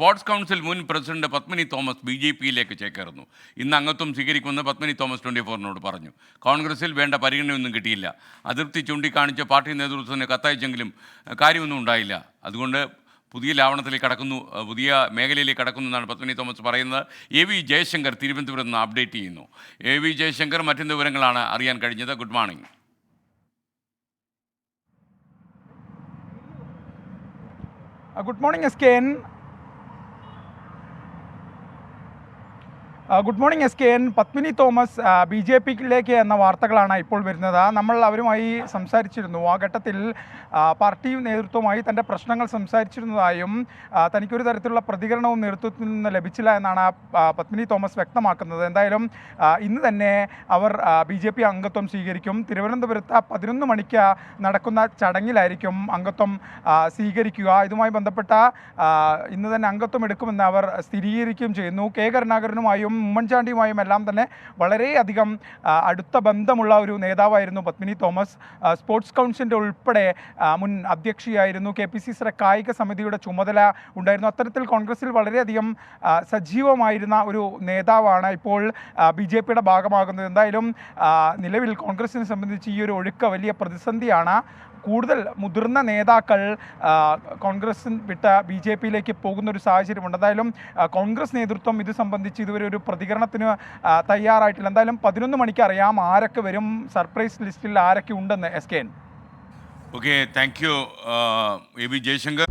Sports council മുൻ president Padmini Thomas BJP-യിലേക്ക് ചേക്കേറുന്നു. ഇന്ന് അംഗത്വം സ്വീകരിക്കുമെന്ന് പത്മിനി തോമസ് 24-നോട് പറഞ്ഞു. കോൺഗ്രസിൽ വേണ്ട പരിഗണനയൊന്നും കിട്ടിയില്ല. അതൃപ്തി ചൂണ്ടിക്കാണിച്ച് പാർട്ടി നേതൃത്വത്തിന് കത്തയച്ചെങ്കിലും കാര്യമൊന്നും ഉണ്ടായില്ല. അതുകൊണ്ട് പുതിയ ലാവണത്തിലേക്ക് കടക്കുന്നു, പുതിയ മേഖലയിലേക്ക് കടക്കുന്നു എന്നാണ് പത്മിനി തോമസ് പറയുന്നത്. AV ജയശങ്കർ തിരുവനന്തപുരത്ത് നിന്ന് അപ്ഡേറ്റ് ചെയ്യുന്നു. AV ജയശങ്കർ, മറ്റെന്ത് വിവരങ്ങളാണ് അറിയാൻ കഴിഞ്ഞത്? Good morning. Good morning SKN. Good morning SKN. Padmini Thomas BJP-യിലേക്ക് എന്ന വാർത്തകളാണ് ഇപ്പോൾ വരുന്നത്. നമ്മൾ അവരുമായി സംസാരിച്ചിരുന്നു. ആ ഘട്ടത്തിൽ പാർട്ടി നേതൃത്വവുമായി തൻ്റെ പ്രശ്നങ്ങൾ സംസാരിച്ചിരുന്നതായും തനിക്കൊരു തരത്തിലുള്ള പ്രതികരണവും നേതൃത്വത്തിൽ നിന്ന് ലഭിച്ചില്ല എന്നാണ് പത്മിനി തോമസ് വ്യക്തമാക്കുന്നത്. എന്തായാലും ഇന്ന് തന്നെ അവർ BJP അംഗത്വം സ്വീകരിക്കും. തിരുവനന്തപുരത്ത് 11 മണിക്ക് നടക്കുന്ന ചടങ്ങിലായിരിക്കും അംഗത്വം സ്വീകരിക്കുക. ഇതുമായി ബന്ധപ്പെട്ട ഇന്ന് തന്നെ അംഗത്വം എടുക്കുമെന്ന് അവർ സ്ഥിരീകരിക്കുകയും ചെയ്യുന്നു. K കരുണാകരനുമായും ഉമ്മൻചാണ്ടിയുമായും എല്ലാം തന്നെ വളരെയധികം അടുത്ത ബന്ധമുള്ള ഒരു നേതാവായിരുന്നു പത്മിനി തോമസ്. സ്പോർട്സ് കൗൺസിലിൻ്റെ ഉൾപ്പെടെ മുൻ അധ്യക്ഷയായിരുന്നു. KPCCയുടെ കായിക സമിതിയുടെ ചുമതല ഉണ്ടായിരുന്നു. അത്തരത്തിൽ കോൺഗ്രസിൽ വളരെയധികം സജീവമായിരുന്ന ഒരു നേതാവാണ് ഇപ്പോൾ BJP-യുടെ ഭാഗമാകുന്നത്. എന്തായാലും നിലവിൽ കോൺഗ്രസിനെ സംബന്ധിച്ച് ഈ ഒരു ഒഴുക്ക് വലിയ പ്രതിസന്ധിയാണ്. കൂടുതൽ മുതിർന്ന നേതാക്കൾ കോൺഗ്രസ് വിട്ട് BJP-യിലേക്ക് പോകുന്ന ഒരു സാഹചര്യമുണ്ട്. എന്തായാലും കോൺഗ്രസ് നേതൃത്വം ഇത് സംബന്ധിച്ച് ഇതുവരെ ഒരു പ്രതികരണത്തിന് തയ്യാറായിട്ടില്ല. എന്തായാലും 11 മണിക്ക് അറിയാം ആരൊക്കെ വരും, സർപ്രൈസ് ലിസ്റ്റിൽ ആരൊക്കെ ഉണ്ടെന്ന് SKN. Okay, thank you AV Jaishankar.